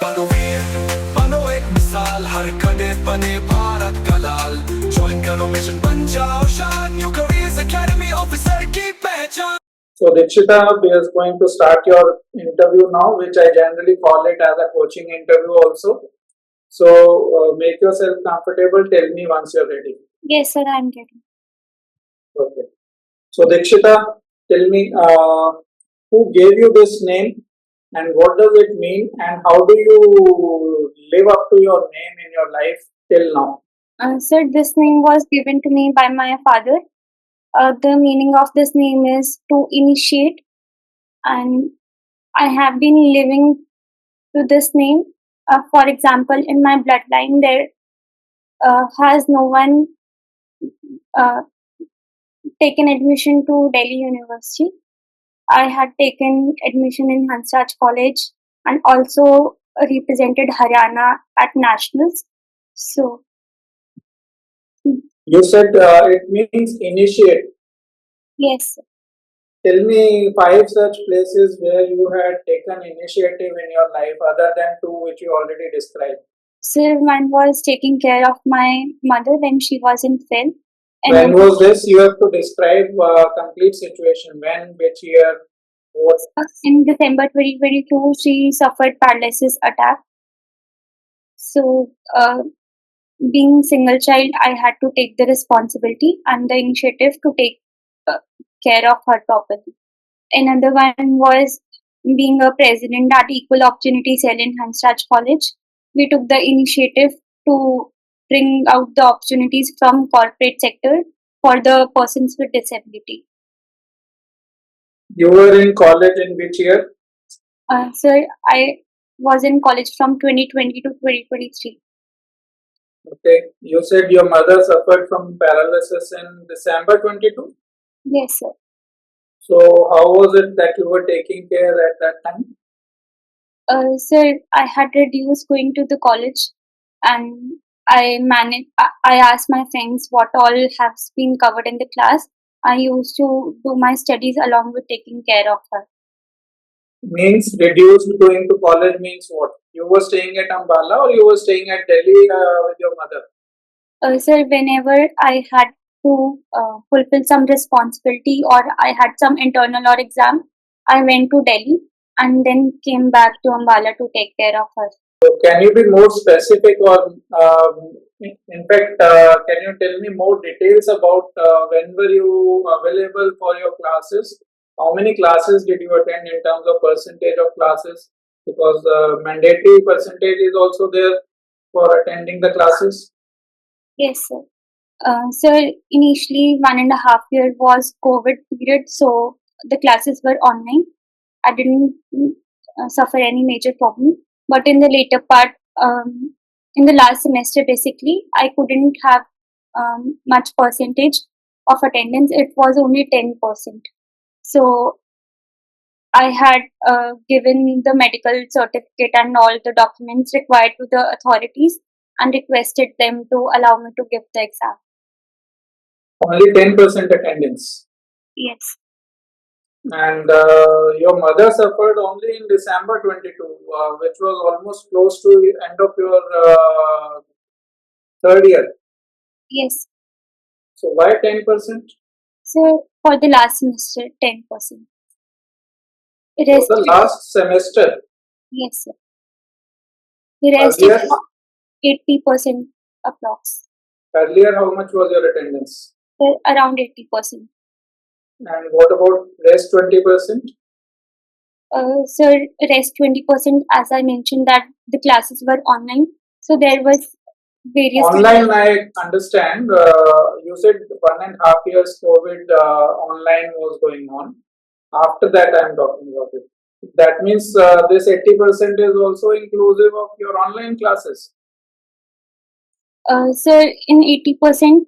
बनो वीर, बनो एक मिसाल, हर कदे बने भारत का लाल। ज्वाइन करो मिशन, बन जाओ शान, न्यू करियर्स एकेडमी ऑफिसर की पहचान। So Dikshita, we are going to start your interview now, which I generally call it as a coaching interview also. So make yourself comfortable. Tell me once you're ready. Yes, sir, I'm ready. Okay. So Dikshita, tell me who gave you this name and what does it mean and how do you live up to your name in your life till now? Sir, this name was given to me by my father. The meaning of this name is to initiate, and I have been living to this name. For example, in my bloodline, there has no one taken admission to Delhi University. I had taken admission in Hansraj College and also represented Haryana at nationals. So, You said it means initiate. yes, sir. Tell me 5 such places where you had taken initiative in your life other than 2 which you already described. Sir, one was taking care of my mother when she was in film. When was this? You have to describe complete situation. When, which year, what? In December 2022, she suffered paralysis attack. So, being single child, I had to take the responsibility and the initiative to take care of her properly. Another one was being a president at Equal Opportunity Cell in Hansraj College. We took the initiative to bring out the opportunities from corporate sector for the persons with disability. You were in college in which year? Sir, I was in college from 2020 to 2023. Okay. You said your mother suffered from paralysis in December 22? Yes, sir. So how was it that you were taking care at that time? Sir, I had reduced going to the college, and I asked my friends what all has been covered in the class. I used to do my studies along with taking care of her. Means reduced going to college means what? You were staying at Ambala or you were staying at Delhi with your mother? Sir, whenever I had to fulfill some responsibility or I had some internal or exam, I went to Delhi and then came back to Ambala to take care of her. So can you be more specific or in fact, can you tell me more details about when were you available for your classes? How many classes did you attend in terms of percentage of classes? Because mandatory percentage is also there for attending the classes. Yes, sir. Sir, initially 1.5 years was COVID period, so the classes were online. I didn't suffer any major problem. But in the later part, in the last semester, basically, I couldn't have much percentage of attendance. It was only 10%. So I had given the medical certificate and all the documents required to the authorities and requested them to allow me to give the exam. Only 10% attendance. Yes. And your mother suffered only in December 22, which was almost close to the end of your third year. Yes. So why 10%? So for the last semester, 10%. For the last semester? Yes, sir. The rest is 80% approx. Earlier, how much was your attendance? Around 80%. And what about rest 20%? Sir, rest 20%, as I mentioned that the classes were online. So there was various... Online, I understand. You said 1.5 years COVID online was going on. After that, I am talking about it. That means this 80% is also inclusive of your online classes. Sir, in 80%,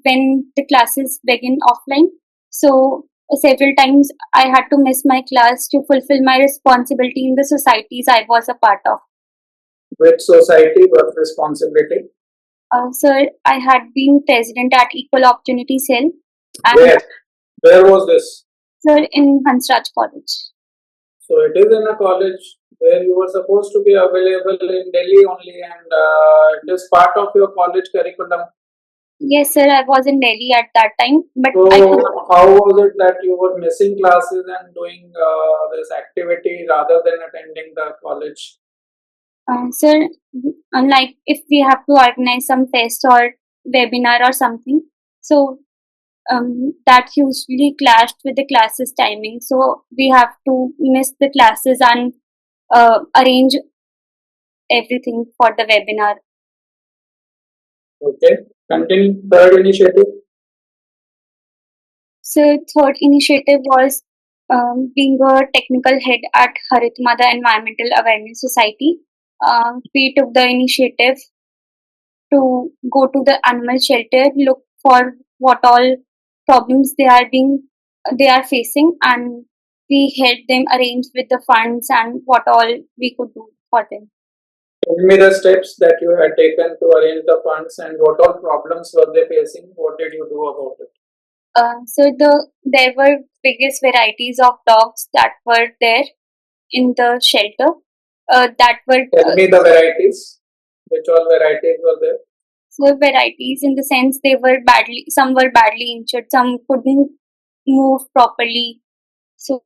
when the classes begin offline, so several times I had to miss my class to fulfill my responsibility in the societies I was a part of. Which society, what responsibility? Sir, I had been president at Equal Opportunity Cell. Where was this? Sir, in Hansraj College. So it is in a college. where you were supposed to be available in Delhi only, and it is part of your college curriculum. Yes, sir, I was in Delhi at that time, but So, I could. how was it that you were missing classes and doing this activity rather than attending the college? Sir, unlike if we have to organize some test or webinar or something, so that usually clashed with the classes timing. So we have to miss the classes and arrange everything for the webinar. Okay, continue. Third initiative. So third initiative was being a technical head at Haritma, the Environmental Awareness Society. We took the initiative to go to the animal shelter, look for what all problems they are facing, and we helped them arrange with the funds and what all we could do for them. Tell me the steps that you had taken to arrange the funds and what all problems were they facing. What did you do about it? There were biggest varieties of dogs that were there in the shelter. That were Tell me the varieties. Which all varieties were there? so varieties in the sense some were badly injured, some couldn't move properly. So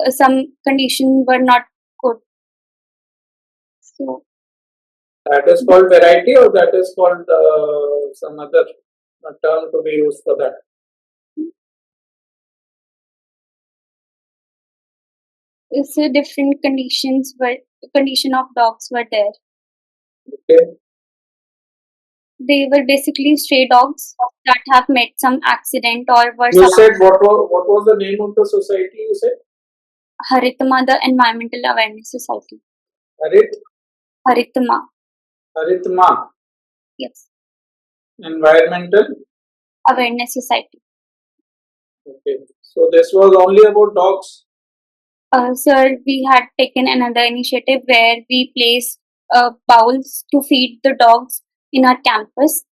some conditions were not good. So That is called variety, or that is called some other term to be used for that? different condition of dogs were there. Okay. They were basically stray dogs that have met some accident or were You said what was the name of the society? You said Haritma, the Environmental Awareness Society. Harit Haritma, Haritma yes, Environmental. Awareness Society. Okay. So this was only about dogs. Sir, we had taken another initiative where we placed bowls to feed the dogs in our campus,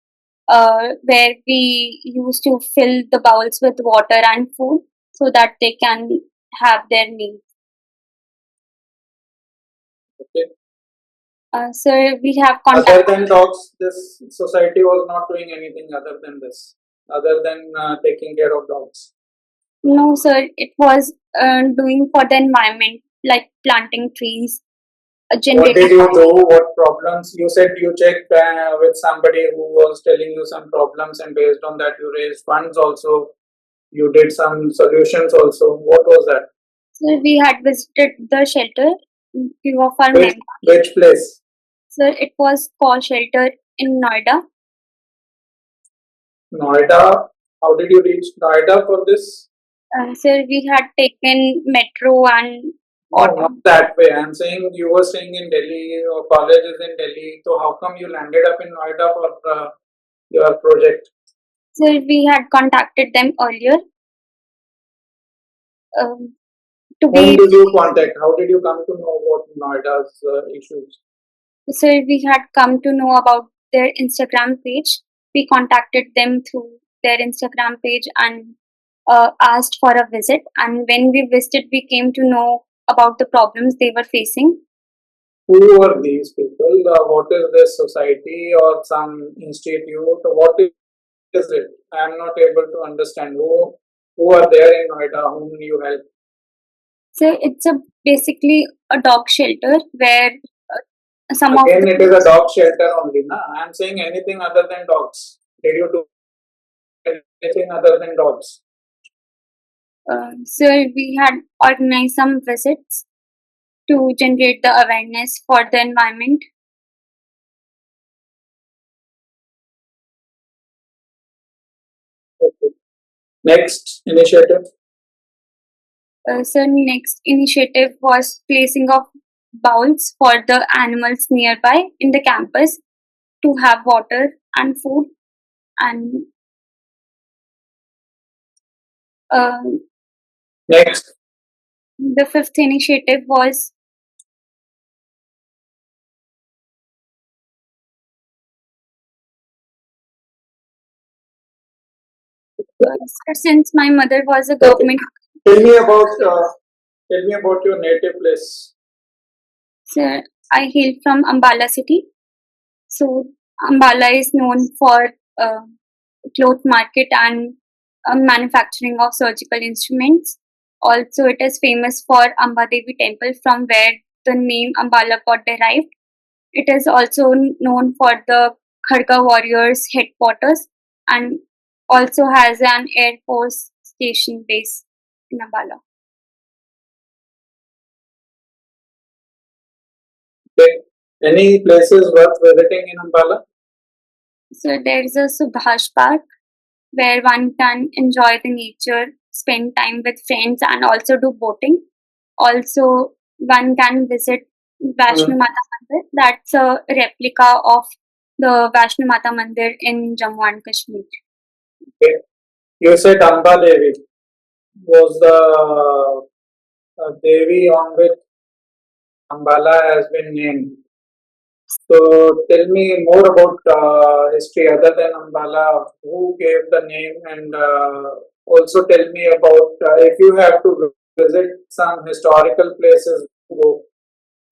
where we used to fill the bowls with water and food so that they can have their meal. Okay. Sir, we have Other contacted. than dogs, this society was not doing anything other than this, other than taking care of dogs. No, sir, it was doing for the environment, like planting trees, What generating. did you do? What problems? You said you checked with somebody who was telling you some problems, and based on that, you raised funds also. You did some solutions also. What was that? So we had visited the shelter, few of our Which, members. which place? Sir, it was called shelter in Noida. Noida. How did you reach Noida for this? Sir, we had taken metro and No, auto. not that way. I'm saying you were staying in Delhi, your college is in Delhi. So how come you landed up in Noida for your project? Sir, we had contacted them earlier to Whom be. did you contact? How did you come to know about Noida's issues? Sir, we had come to know about their Instagram page. We contacted them through their Instagram page and asked for a visit. And when we visited, we came to know about the problems they were facing. Who are these people? What is this society or some institute? What is it? I am not able to understand. Who are there in Noida whom you help? So it's basically a dog shelter where some of Again, the. it is a dog shelter only. Na? I am saying anything other than dogs. Did you do anything other than dogs? So we had organized some visits to generate the awareness for the environment. Okay. Next initiative. So next initiative was placing of bowls for the animals nearby in the campus to have water and food. And Next. the fifth initiative was since my mother was a Okay. government. Tell me about your native place. So I hail from Ambala city. So Ambala is known for uh, cloth market and manufacturing of surgical instruments. Also, it is famous for Amba Devi temple from where the name Ambala got derived. It is also known for the Kharga warriors headquarters and also has an air force station base in Ambala. Okay. Any places worth visiting in Ambala? So there is a Subhash Park where one can enjoy the nature, spend time with friends, and also do boating. Also, one can visit Vaishno Mata Mandir. That's a replica of the Vaishno Mata Mandir in Jammu and Kashmir. Okay. You said Amba Devi was the Devi on which Ambala has been named. So tell me more about history other than Ambala. Who gave the name, and also tell me about if you have to visit some historical places. Go.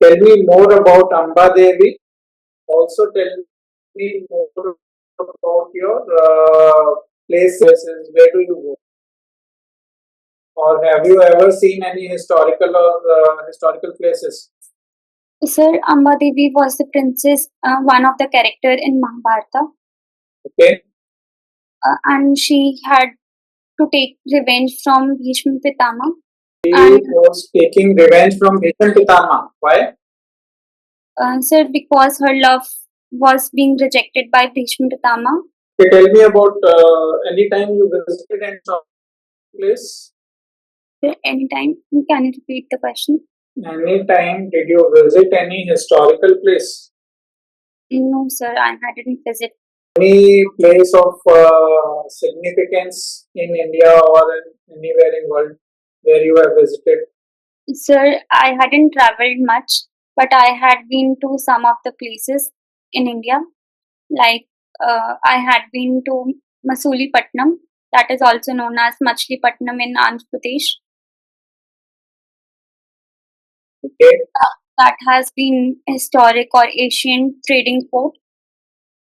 Tell me more about Amba Devi. Also tell me more about your places. Where do you go? Or have you ever seen any historical or historical places? Sir, Amba Devi was the princess, one of the character in Mahabharata, Okay. and she had to take revenge from Bhishma Pitama. He And was taking revenge from Bhishma Pitama. Why? sir, because her love was being rejected by Bhishma Pitama. Okay, tell me about any time you visited any place. Anytime, can you repeat the question? Any time did you visit any historical place? No, sir, I hadn't visited. Any place of significance in India or anywhere in world where you have visited? Sir, I hadn't traveled much, but I had been to some of the places in India. Like I had been to Masulipattnam, that is also known as Machilipatnam in Andhra Pradesh. Okay. That has been historic or ancient trading port,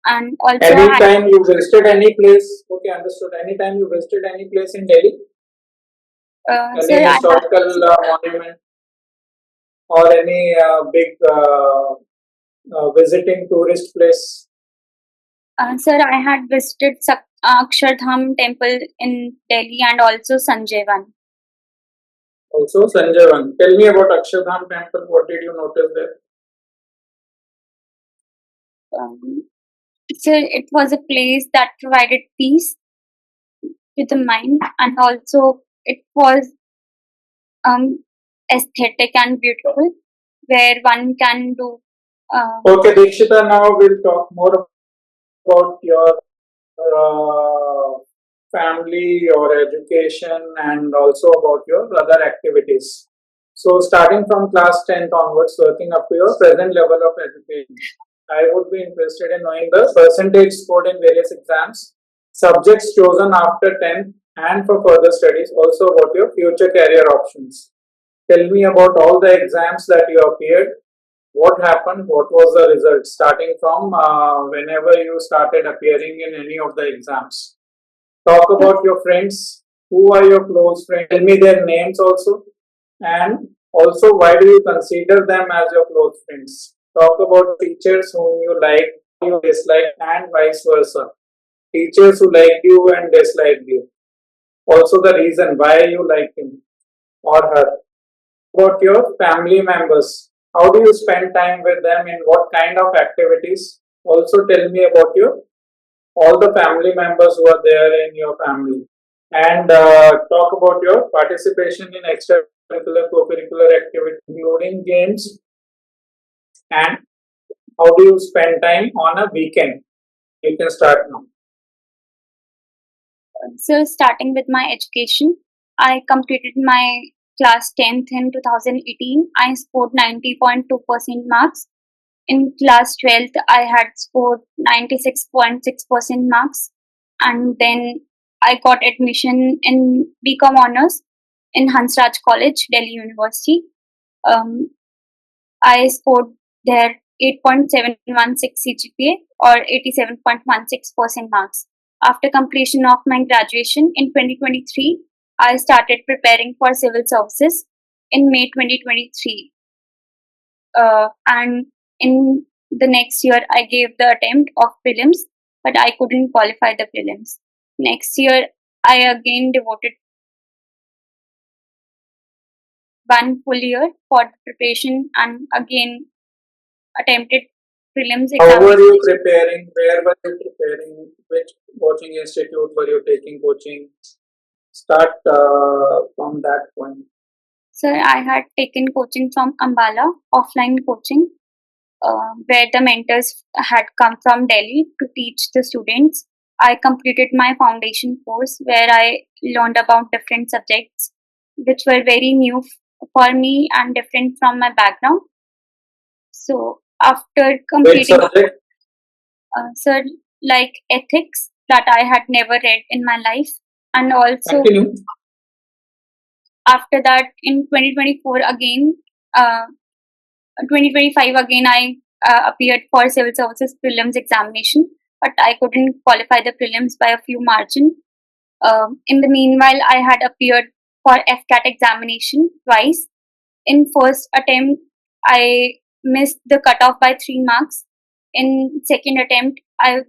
and also I Any had, time you visited any place? Okay, understood. Any time you visited any place in Delhi? sir, Any I have, historical monument or any big visiting tourist place? sir, I had visited Akshardham temple in Delhi and also Sanjeevan. Also, Sanjeevan. Tell me about Akshardham temple. What did you notice there? So it was a place that provided peace to the mind, and also it was aesthetic and beautiful, where one can do. Okay, Dikshita, now we'll talk more about your uh, family, your education, and also about your other activities. So, starting from class 10th onwards, working up to your present level of education, I would be interested in knowing the percentage scored in various exams, subjects chosen after 10th, and for further studies, also about your future career options. Tell me about all the exams that you appeared. What happened? What was the result? Starting from whenever you started appearing in any of the exams. Talk about your friends. Who are your close friends? Tell me their names also. And also, why do you consider them as your close friends? Talk about teachers whom you like, you dislike, and vice versa. Teachers who liked you and disliked you. Also, the reason why you like him or her. About your family members. How do you spend time with them? In what kind of activities? Also, tell me about your all the family members who are there in your family, and talk about your participation in extracurricular, co-curricular activities, including games, and how do you spend time on a weekend? You can start now. So starting with my education, I completed my class 10th in 2018. I scored 90.2% marks. In class 12th, I had scored 96.6% marks, and then I got admission in BCom honors in Hansraj College, Delhi University. Um, I scored there 8.716 CGPA or 87.16% marks. After completion of my graduation in 2023, I started preparing for civil services in May 2023. And in the next year, I gave the attempt of prelims, but I couldn't qualify the prelims. Next year, I again devoted 1 full year for the preparation and again attempted prelims How were you examination. preparing? Where were you preparing? Which coaching institute were you taking coaching? Start from that point. Sir, I had taken coaching from Ambala, offline coaching, where the mentors had come from Delhi to teach the students. I completed my foundation course where I learned about different subjects which were very new for me and different from my background. So after Which completing, subject? sir, like ethics that I had never read in my life, and also Continue. after that in 2024 again, 2025 again I appeared for civil services prelims examination, but I couldn't qualify the prelims by a few margin. In the meanwhile, I had appeared for AFCAT examination twice. In first attempt, I missed the cutoff by 3 marks. In second attempt, I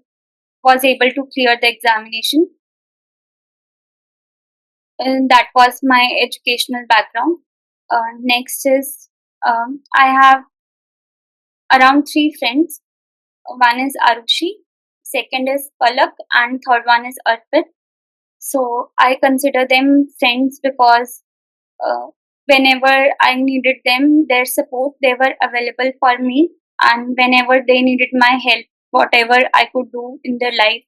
was able to clear the examination. And that was my educational background. Next is I have around 3 friends. One is Arushi, second is Palak, and third one is Arpit. So I consider them friends because whenever I needed them, their support, they were available for me, and whenever they needed my help, whatever I could do in their life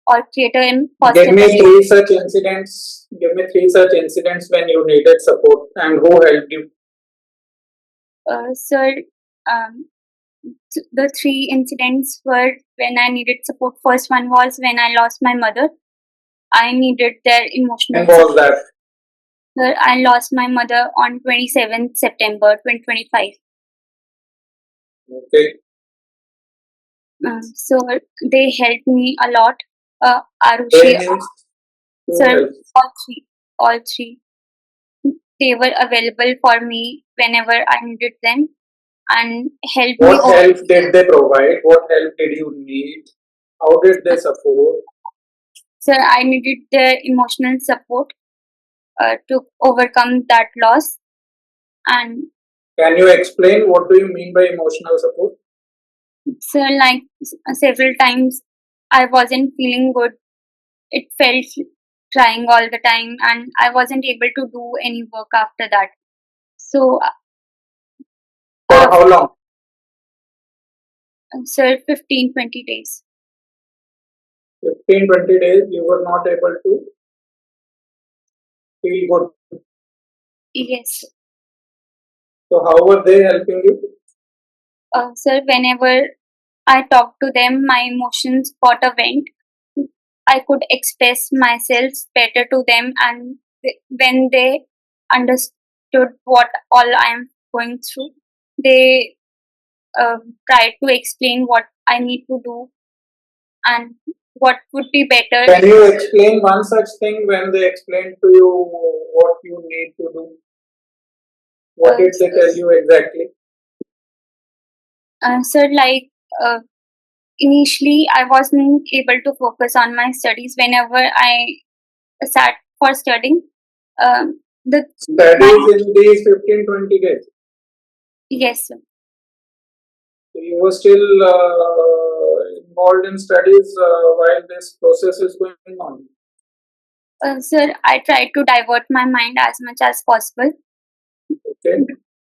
or create a Give positive me impact. 3 such incidents. Give me 3 such incidents when you needed support and who helped you. Sir, um, the 3 incidents were when I needed support. First one was when I lost my mother. I needed their emotional When was support. that? Sir, I lost my mother on 27th September 2025. Okay. So they helped me a lot. Arushi, They means who sir, helped? all three, they were available for me whenever I needed them and helped me. What help did they provide? What help did you need? How did they support? Sir, I needed their emotional support to overcome that loss. And Can you explain what do you mean by emotional support? sir, like several times, I wasn't feeling good. It felt crying all the time, and I wasn't able to do any work after that. So, For how long? sir, 15-20 days. 15-20 days you were not able to feel good. Yes. So how were they helping you? Sir, whenever I talked to them, my emotions got a vent. I could express myself better to them, and when they understood what all I am going through, they tried to explain what I need to do and what would be better. Can you explain one such thing when they explained to you what you need to do? What did they tell you exactly? Sir, like initially, I wasn't able to focus on my studies whenever I sat for studying. The Studies in these 15-20 days. Yes, sir. So you were still involved in studies while this process is going on. Sir, I tried to divert my mind as much as possible Okay.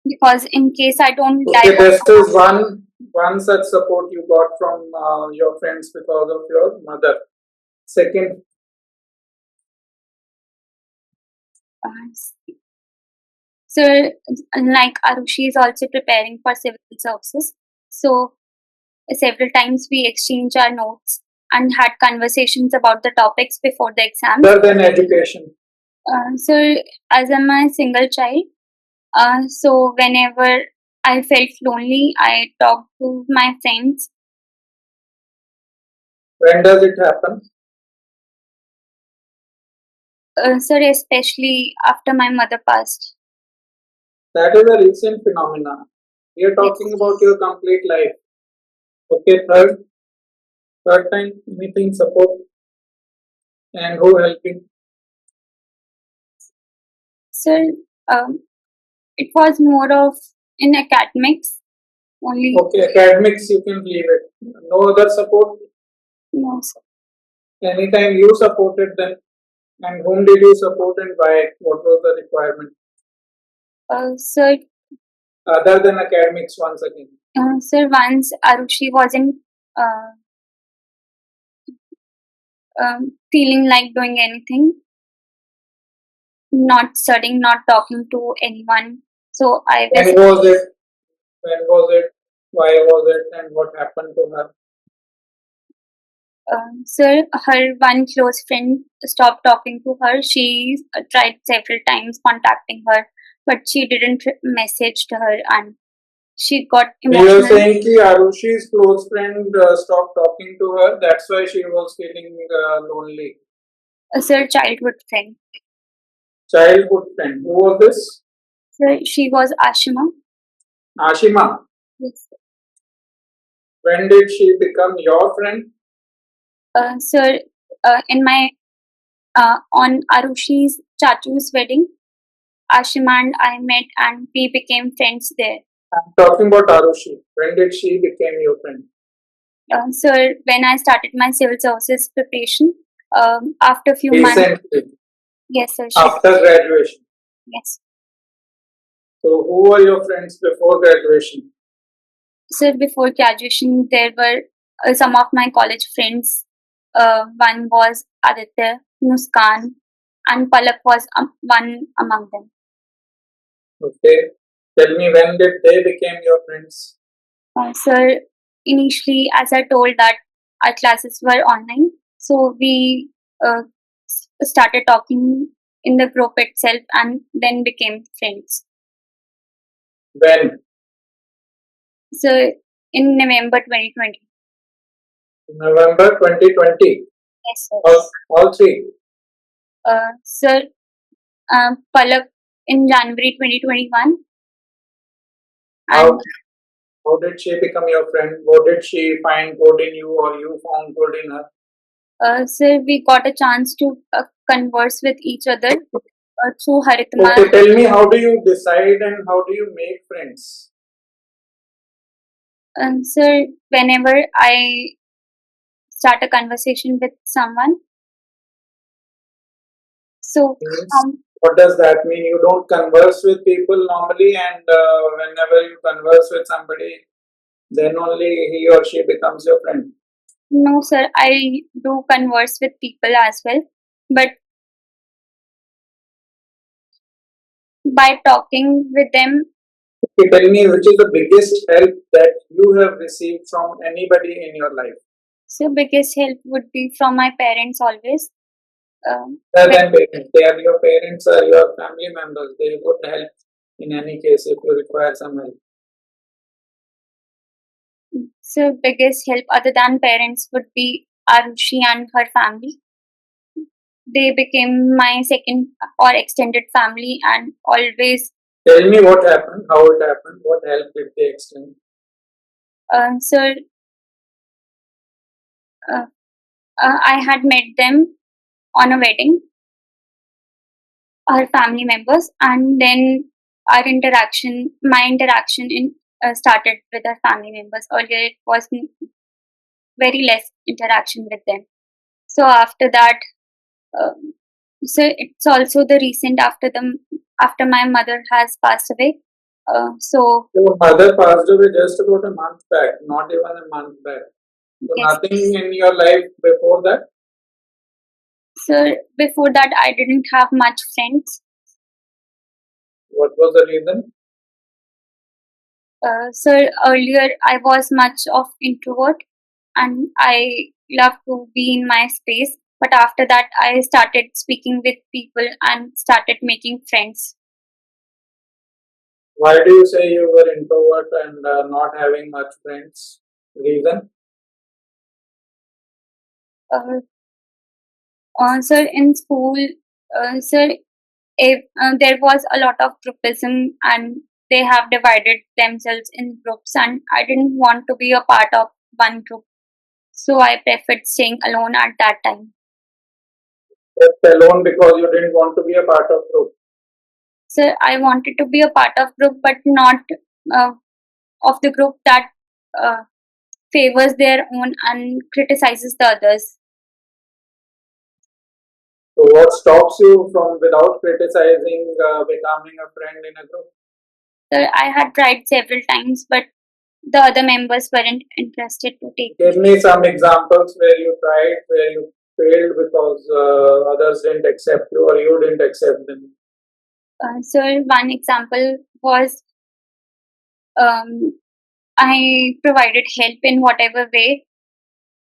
because in case I don't Okay, divert, this is one such support you got from your friends because of your mother. Second, sir, like Arushi is also preparing for civil services, so several times we exchanged our notes and had conversations about the topics before the exams. other than education. So as I'm a single child, so whenever I felt lonely. I talked to my friends. When does it happen? Sir, especially after my mother passed. That is a recent phenomenon. We are Yes. talking about your complete life. Okay, third time, anything support and who helping? Sir, um, it was more of in academics only. Okay, academics you can leave it. No other support. No, sir. Anytime you supported them, and whom did you support and why? What was the requirement? Sir, Other than academics, once again. sir, once Arushi wasn't uh, feeling like doing anything, not studying, not talking to anyone. So I When was, was it? When was it? Why was it? And what happened to her? sir, her one close friend stopped talking to her. She tried several times contacting her, but she didn't message to her, and she got You are emotional. saying that Arushi's close friend stopped talking to her. That's why she was feeling lonely. Sir, childhood friend. Childhood friend. Who was this? Sir, she was Ashima. Ashima. Yes. When did she become your friend? Sir, in my on Arushi's Chachu's wedding, Ashima and I met and we became friends there. I'm talking about Arushi. When did she become your friend? Sir, when I started my civil services preparation, after a few months, Recently, yes, sir, after graduation. yes. So, who were your friends before graduation? Sir, before graduation, there were some of my college friends. One was Aditya, Muskan, and Palak was one among them. Okay. Tell me, when did they become your friends? Sir, initially, as I told that our classes were online, so we started talking in the group itself and then became friends. When? So in November 2020. November 2020. Yes, sir. All three. Sir, Palak in January 2021. How, And how did she become your friend? What did she find good in you or you found good in her? sir, we got a chance to converse with each other through Haritma. Okay, tell me, how do you decide and how do you make friends? Sir, whenever I start a conversation with someone, so Means, what does that mean? You don't converse with people normally, and whenever you converse with somebody, then only he or she becomes your friend. no, sir, I do converse with people as well, but by talking with them, Okay, tell me, which is the biggest help that you have received from anybody in your life? so biggest help would be from my parents always. Other When, than parents, they are your parents or your family members. They would help in any case if you require some help. so biggest help other than parents would be Arushi and her family. They became my second or extended family and always, Tell me what happened, how it happened, what help did they extend? sir, I had met them on a wedding, our family members, and then my interaction started with our family members. Earlier, it was very less interaction with them. So after that, um, so it's also the recent after my mother has passed away. So Your mother passed away just about a month back, not even a month back. So yes, nothing in your life before that? so before that I didn't have much friends. What was the reason? So earlier I was much of introvert and I love to be in my space. But after that, I started speaking with people and started making friends. Why do you say you were introvert and not having much friends? Reason? Uh, sir, in school, sir, if there was a lot of groupism and they have divided themselves in groups, and I didn't want to be a part of one group, so I preferred staying alone at that time. Left alone because you didn't want to be a part of group. So I wanted to be a part of group, but not uh, of the group that uh, favors their own and criticizes the others. So what stops you from, without criticizing, becoming a friend in a group? So I had tried several times, but the other members weren't interested to take Give me some examples where you tried, where you failed because others didn't accept you or you didn't accept them. So one example was I provided help in whatever way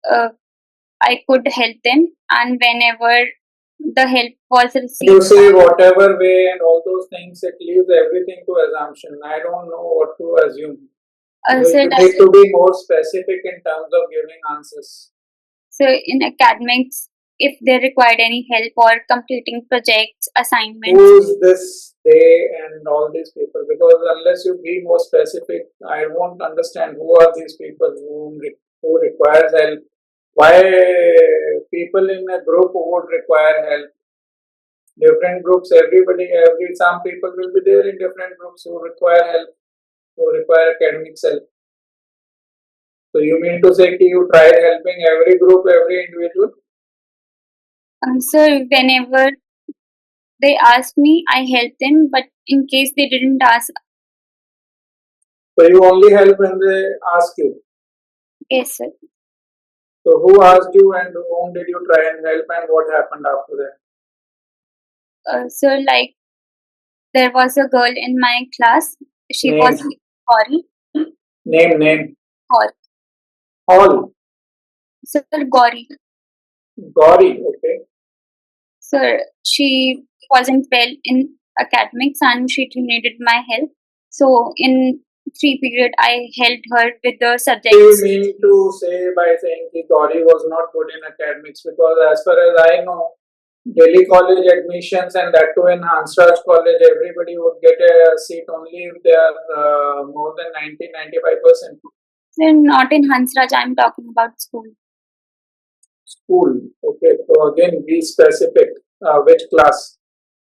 uh, I could help them, and whenever the help was You received, say whatever way and all those things, it leaves everything to assumption. I don't know what to assume. so You that need to be more specific in terms of giving answers. so in academics, if they required any help or completing projects, assignments, Who's this they and all these people? Because unless you be more specific, I won't understand who are these people who requires help. Why people in a group who would require help? Different groups, some people will be there in different groups who require help, who require academic help. So you mean to say that you tried helping every group, every individual? so whenever they asked me, I helped them, but in case they didn't ask, So you only help when they ask you. yes, sir. So who asked you and whom did you try and help and what happened after that? So like there was a girl in my class. She Name, was Gauri. name. Gauri. All. So Gauri. Gauri, okay. So she wasn't well in academics and she needed my help. So in 3 period, I helped her with the What do subjects. you mean to say by saying that Gauri was not good in academics? Because as far as I know, Delhi college admissions and that too in Hansraj college, everybody would get a seat only if they are more than 90-95%. So not in Hansraj, I'm talking about school. School, okay. So again, be specific. Which class?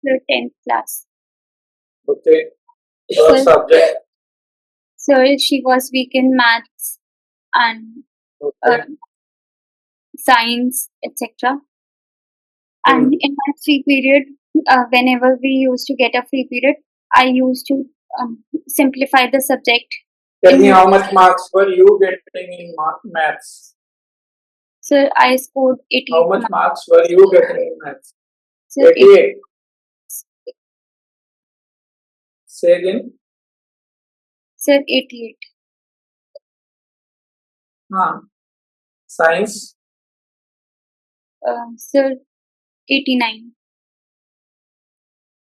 The 10th class. Okay. So, Subject. so she was weak in maths and Okay. science, etc. And in my free period, whenever we used to get a free period, I used to simplify the subject. Tell me how much marks were you getting in maths? So I scored 88 How much marks were you getting in maths? So 88. Say again. Sir, 88. Science. Sir, 89.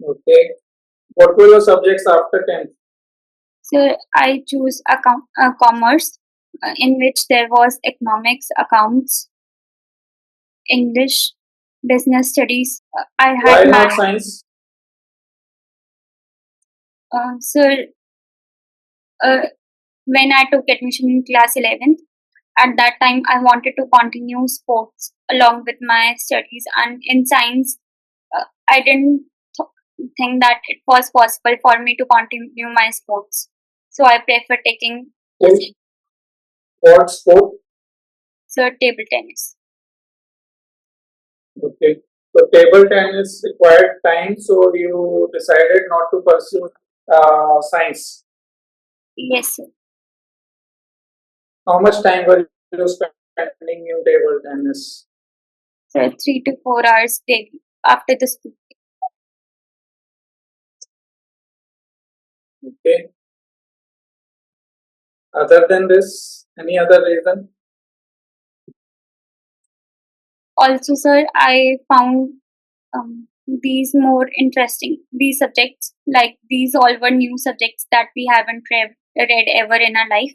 Okay. What were your subjects after 10th? Sir, I choose commerce, in which there was economics, accounts, English, business studies. I Why had not math. science? Sir, when I took admission in class 11th, at that time I wanted to continue sports along with my studies, and in science, I didn't think that it was possible for me to continue my sports. So I prefer taking What sport? table tennis. Okay. So table tennis required time, so you decided not to pursue science. Yes, sir. How much time were you spending in table tennis? So 3 to 4 hours daily after the school. Okay. Other than this, any other reason? Also, sir, I found these more interesting. These subjects, like these all were new subjects that we haven't read ever in our life.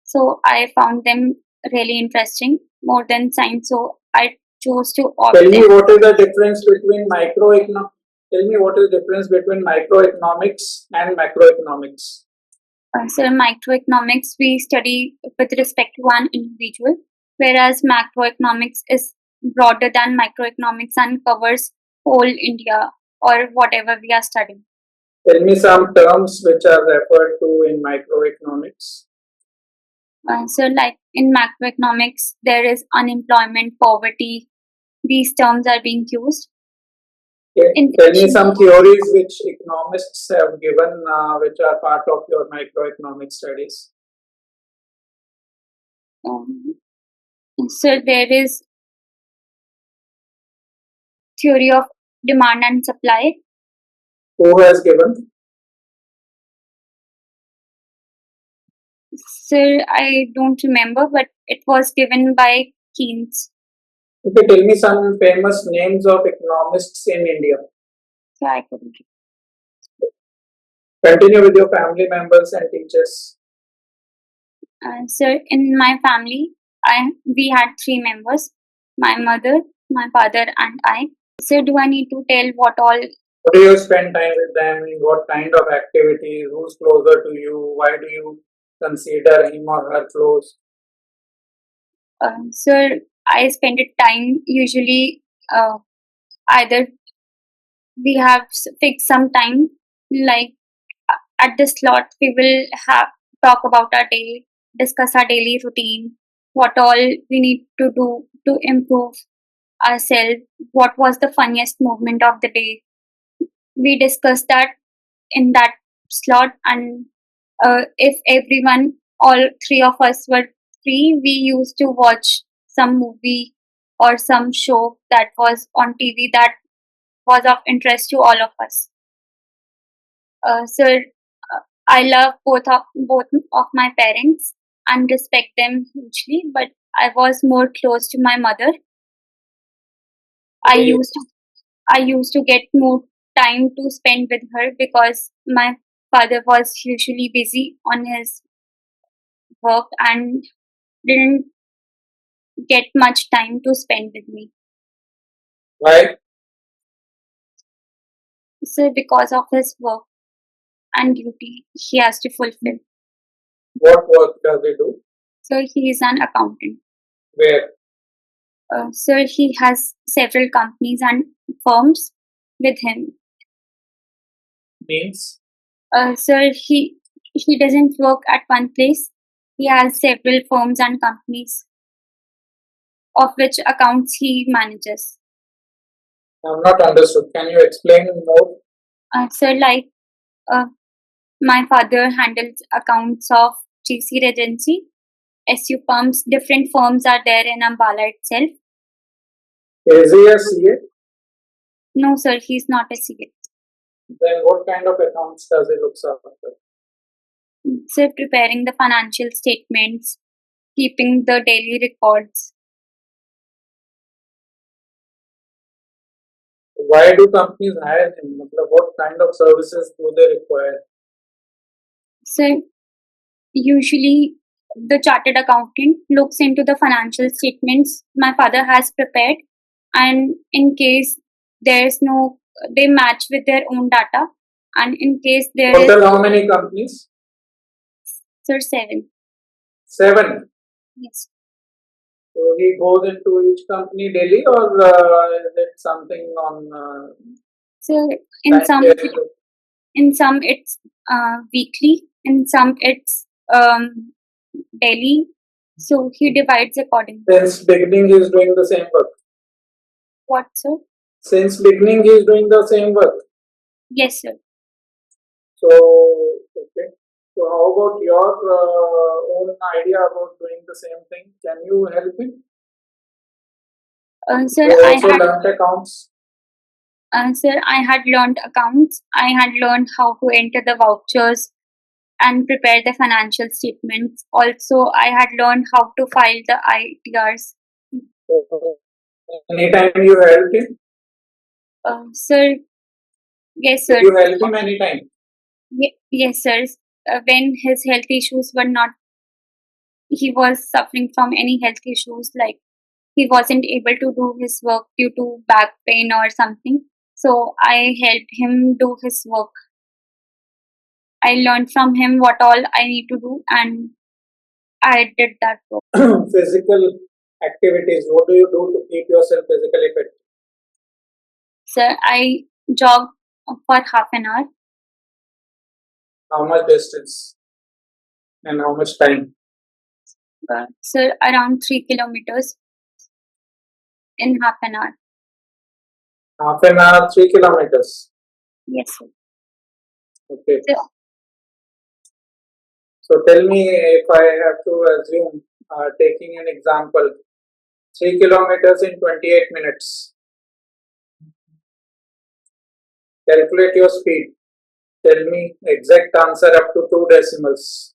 So I found them really interesting more than science. So I chose to opt Tell me them. what is the difference between microeconomics? Tell me what is the difference between microeconomics and macroeconomics? So in microeconomics, we study with respect to one individual, whereas macroeconomics is broader than microeconomics and covers whole India or whatever we are studying. Tell me some terms which are referred to in microeconomics. So like in macroeconomics, there is unemployment, poverty. These terms are being used. Okay. Tell me some theories which economists have given, which are part of your microeconomic studies. So there is theory of demand and supply. Who has given? Sir, I don't remember, but it was given by Keynes. Okay, tell me some famous names of economists in India. So I couldn't. Continue with your family members and teachers. Sir, in my family, we had three members: my mother, my father, and I. So do I need to tell what all? What do you spend time with them? What kind of activities? Who's closer to you? Why do you consider him or her close? Sir, I spend it time usually either we have fixed some time, like at the slot we will have talk about our day, discuss our daily routine, what all we need to do to improve ourselves, what was the funniest moment of the day. We discuss that in that slot, and if everyone, all three of us were free, we used to watch some movie or some show that was on TV that was of interest to all of us. Sir, I love both of my parents and respect them hugely, but I was more close to my mother. I Okay. used to get more time to spend with her because my father was usually busy on his work and didn't get much time to spend with me. Why? So because of his work and duty he has to fulfill. What work does he do? So he is an accountant. Where? So he has several companies and firms with him. Means? Sir, he doesn't work at one place. He has several firms and companies, of which accounts he manages. I'm not understood. Can you explain more? Sir, like my father handles accounts of GC Regency, SU Pumps. Different firms are there in Ambala itself. Is he a CA? No, sir, he's not a CA. Then what kind of accounts does he look after? Sir, preparing the financial statements, keeping the daily records. Why do companies hire him? What kind of services do they require? So usually the chartered accountant looks into the financial statements my father has prepared, and in case there's no, they match with their own data, and in case there is, Total how many companies? sir, 7. 7. Yes. So he goes into each company daily, or is it something on So time basis? in some it's weekly, in some it's daily. So he divides accordingly. Since beginning he is doing the same work. What, sir? Since beginning he is doing the same work. Yes, sir. So okay. So how about your own idea about doing the same thing? Can you help him? Sir, You also learned accounts. Sir, I had learned accounts. I had learned how to enter the vouchers and prepare the financial statements. Also, I had learned how to file the ITRs. So, anytime you help him. Sir, yes, sir. Did you help him anytime? Yes, sir. When his health issues were not, he was suffering from any health issues, like he wasn't able to do his work due to back pain or something. So I helped him do his work. I learned from him what all I need to do, and I did that work. Physical activities. What do you do to keep yourself physically fit? Sir, I jogged for half an hour. How much distance and how much time? Sir, around 3 kilometers in half an hour. Half an hour, 3 kilometers. Yes, sir. Okay. Sir, So tell me, if I have to assume, taking an example, 3 kilometers in 28 minutes. Calculate your speed. Tell me exact answer up to 2 decimals.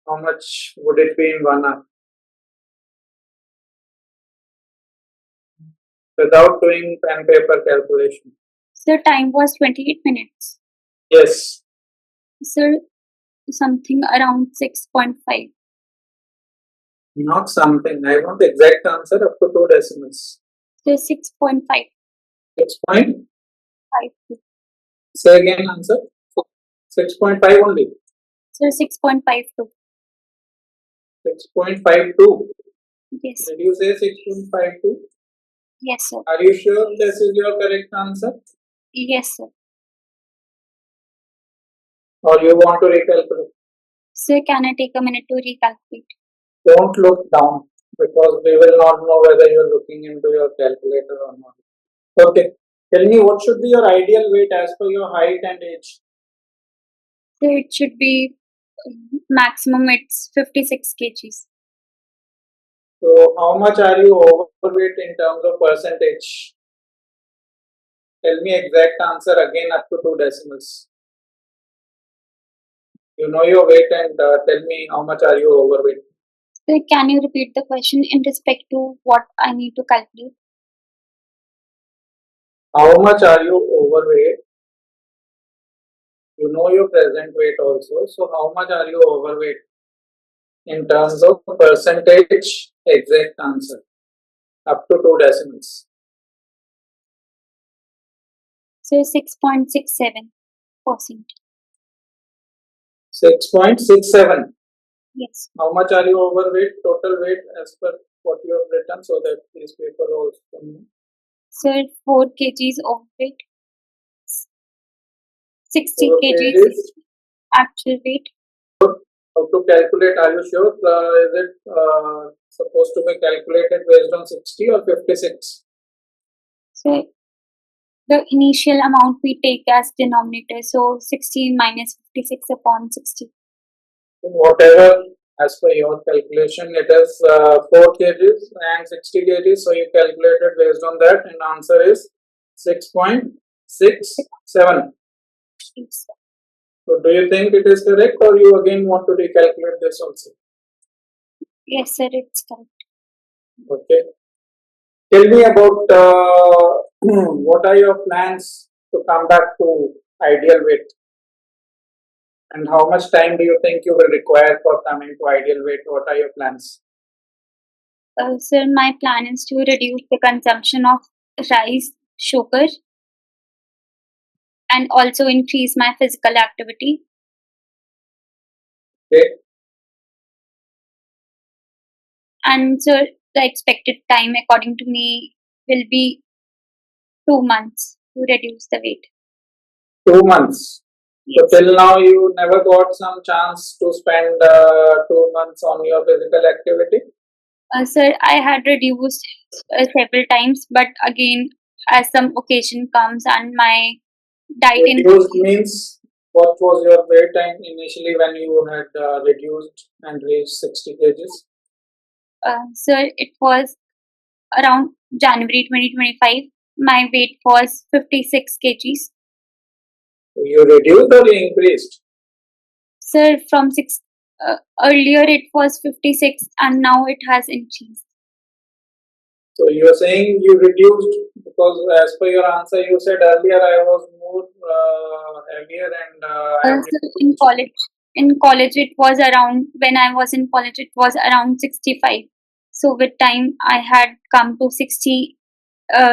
How much would it be in 1 hour? Without doing pen paper calculation. sir, time was 28 minutes. Yes. Sir, something around 6.5. Not something. I want the exact answer up to 2 decimals. Sir, 6.5. 6.5. 5. Say again answer. 6.5 only. Sir, 6.52. 6.52. Yes. Did you say 6.52? Yes, sir. Are you sure this is your correct answer? Yes, sir. Or you want to recalculate? Sir, can I take a minute to recalculate? Don't look down, because we will not know whether you're looking into your calculator or not. Okay. Tell me, what should be your ideal weight as per your height and age? Sir, it should be maximum it's 56 kgs. So how much are you overweight in terms of percentage? Tell me exact answer again up to 2 decimals. You know your weight, and tell me how much are you overweight. Sir, can you repeat the question in respect to what I need to calculate? How much are you overweight? You know your present weight also. So how much are you overweight in terms of percentage? Exact answer up to 2 decimals. Sir, 6.67%. 6.67. Yes. How much are you overweight? Total weight as per what you have written, so that these people also know. Sir, 4 kgs overweight. 60 4 kgs kgs. actual weight. How to calculate? Are you sure? Is it supposed to be calculated based on 60 or 56? So the initial amount we take as denominator, so 16 minus 56 upon 60. Whatever as per your calculation, it is 4 kgs and 60 kgs. So you calculated based on that, and answer is 6.67. So do you think it is correct, or you again want to recalculate this also? Yes, sir, it's correct. Okay. Tell me about what are your plans to come back to ideal weight, and how much time do you think you will require for coming to ideal weight? What are your plans? Sir, my plan is to reduce the consumption of rice, sugar, and also increase my physical activity. Okay. And sir, the expected time according to me will be 2 months to reduce the weight. 2 months. Yes. So till now you never got some chance to spend 2 months on your physical activity? Sir, I had reduced several times, but again, as some occasion comes and my diet Reduced means, what was your weight time initially when you had reduced and reached 60 kgs? sir, it was around January 2025. My weight was 56 kgs. You reduced or you increased? Sir, from earlier it was 56 and now it has increased. So you are saying you reduced because as per your answer, you said earlier I was more heavier and I have So in college it was around, when I was in college it was around 65. So with time I had come to 60.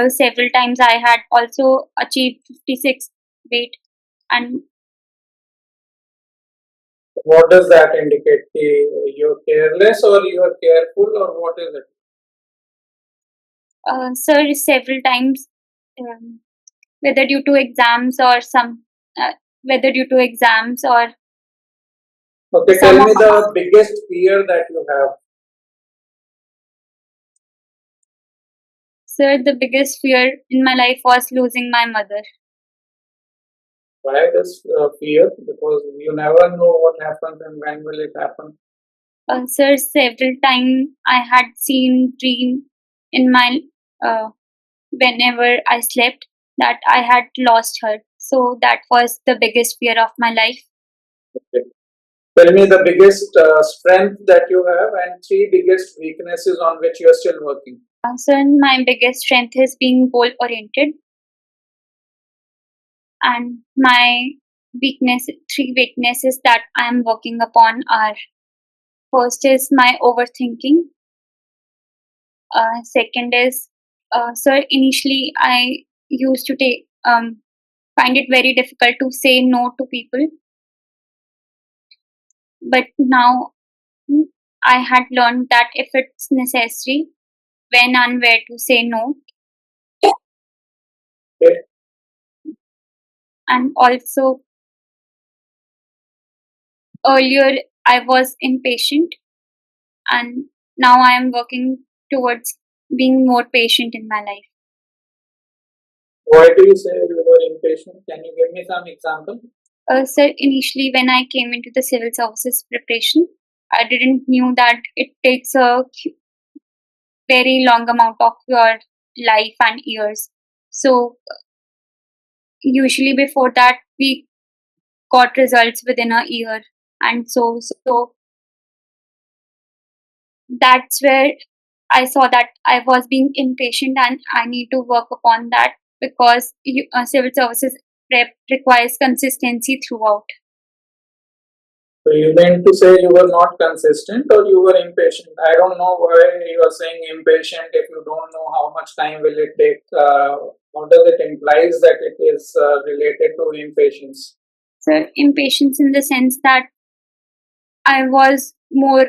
Several times I had also achieved 56 weight. And what does that indicate? You're careless or you are careful or what is it? sir, several times, um, whether due to exams or uh, whether due to exams or Okay, some tell of, me the biggest fear that you have. sir, the biggest fear in my life was losing my mother. Why this fear? Because you never know what happens and when will it happen. Sir, several times I had seen dream in my whenever I slept that I had lost her. So that was the biggest fear of my life. Okay. Tell me the biggest strength that you have and three biggest weaknesses on which you are still working. Sir, my biggest strength is being goal oriented, and my three weaknesses that I am working upon are: first is my overthinking. Second is, sir, initially I used to find it very difficult to say no to people, but now I had learned that if it's necessary, when and where to say no. Okay. And also, earlier I was impatient, and now I am working towards being more patient in my life. Why do you say you were impatient? Can you give me some example? Sir, initially when I came into the civil services preparation, I didn't knew that it takes a very long amount of your life and years. So usually before that we got results within a year, and so that's where I saw that I was being impatient and I need to work upon that, because civil services prep requires consistency throughout. So you meant to say you were not consistent or you were impatient. I don't know why you are saying impatient if you don't know how much time will it take. How does it implies that it is related to impatience? So impatience in the sense that I was more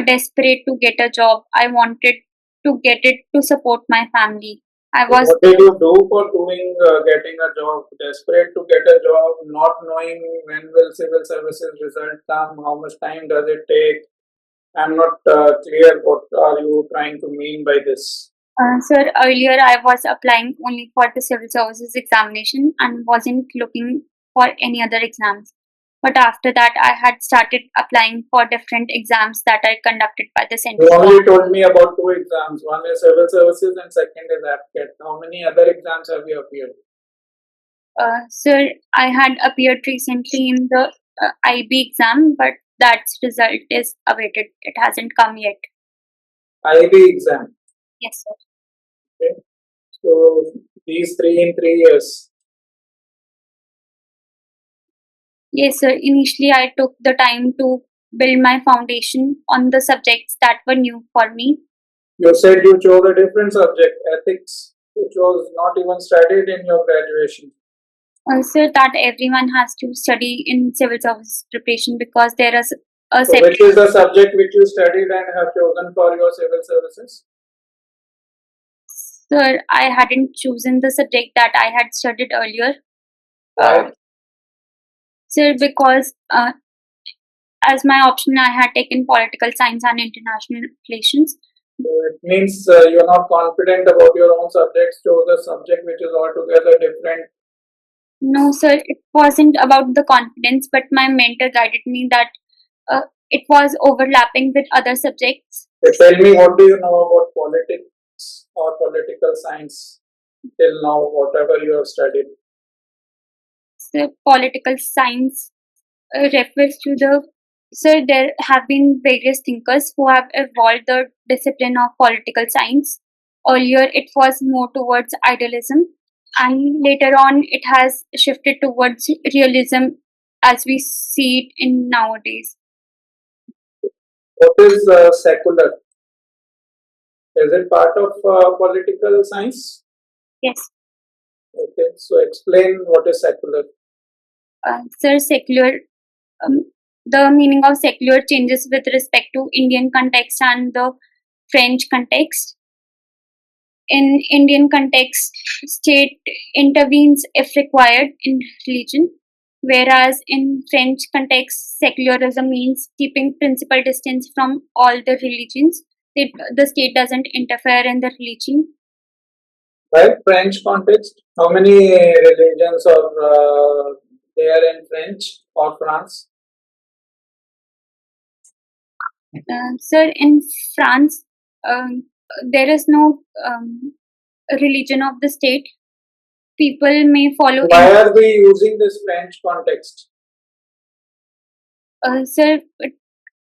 desperate to get a job. I wanted to get it to support my family. I So was what did you do for doing getting a job? Desperate to get a job, not knowing when will civil services result come, how much time does it take? I'm not clear what are you trying to mean by this. Sir, earlier I was applying only for the civil services examination and wasn't looking for any other exams. But after that, I had started applying for different exams that are conducted by the You central only government. told me about two exams. One is civil services and second is AFCAT. How many other exams have you appeared? Sir, I had appeared recently in the IB exam, but that result is awaited. It hasn't come yet. IB exam. Yes, sir. Okay. So these three in 3 years. Yes, sir. Initially, I took the time to build my foundation on the subjects that were new for me. You said you chose a different subject, ethics, which was not even studied in your graduation. Sir, that everyone has to study in civil service preparation, because there is a So separate. which is the subject which you studied and have chosen for your civil services? Sir, I hadn't chosen the subject that I had studied earlier. Why? Sir, because as my option, I had taken political science and international relations. So it means you're not confident about your own subjects, chose a subject which is altogether different. No, sir, it wasn't about the confidence, but my mentor guided me that it was overlapping with other subjects. So tell me, what do you know about politics or political science till now, whatever you have studied? So political science refers to the, sir, there have been various thinkers who have evolved the discipline of political science. Earlier, it was more towards idealism, and later on, it has shifted towards realism as we see it in nowadays. What is secular? Is it part of political science? Yes. Okay, so explain what is secular. Sir, secular, the meaning of secular changes with respect to Indian context and the French context. In Indian context, state intervenes if required in religion, whereas in French context, secularism means keeping principal distance from all the religions. The state doesn't interfere in the religion. Right, French context. How many religions are there in French or France? Sir, in France, there is no religion of the state. People may follow. Why are we using this French context? Sir,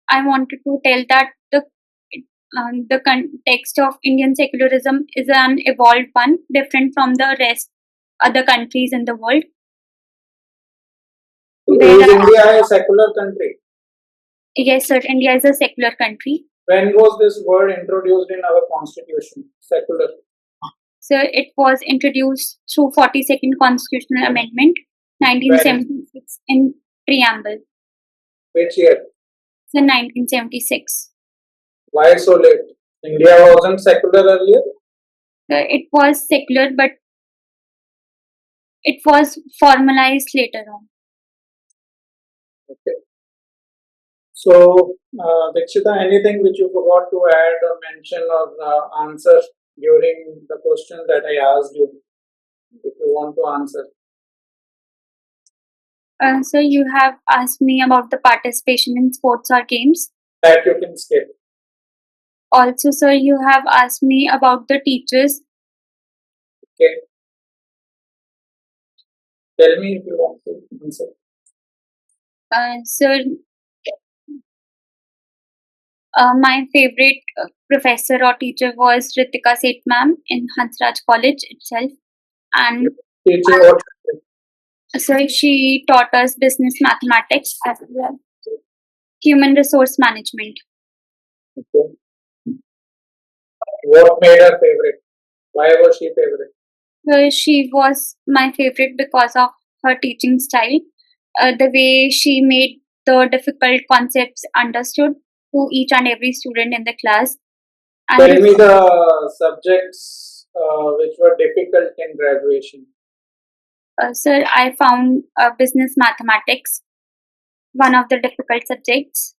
I wanted to tell that the context of Indian secularism is an evolved one, different from the rest other countries in the world. Is India a secular country? Yes, sir. India is a secular country. When was this word introduced in our constitution? Secular. Sir, it was introduced through 42nd Constitutional Amendment, 1976, in preamble. Which year? So 1976. Why so late? India wasn't secular earlier? It was secular, but it was formalized later on. Okay. So, Dikshita, anything which you forgot to add or mention or answer during the question that I asked you, if you want to answer? So you have asked me about the participation in sports or games. That you can skip. Also, sir, you have asked me about the teachers. Okay. Tell me if you want to answer. Sir, my favorite professor or teacher was Ritika Seth ma'am in Hansraj College itself. And Teaching what? so she taught us business mathematics as well as human resource management. Okay. What made her favorite? Why was she favorite? So she was my favorite because of her teaching style, the way she made the difficult concepts understood to each and every student in the class. And Tell me the subjects which were difficult in graduation. sir, I found business mathematics one of the difficult subjects.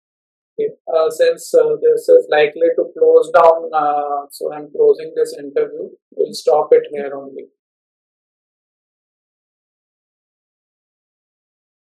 Okay. Since this is likely to close down, so I'm closing this interview. We'll stop it here only.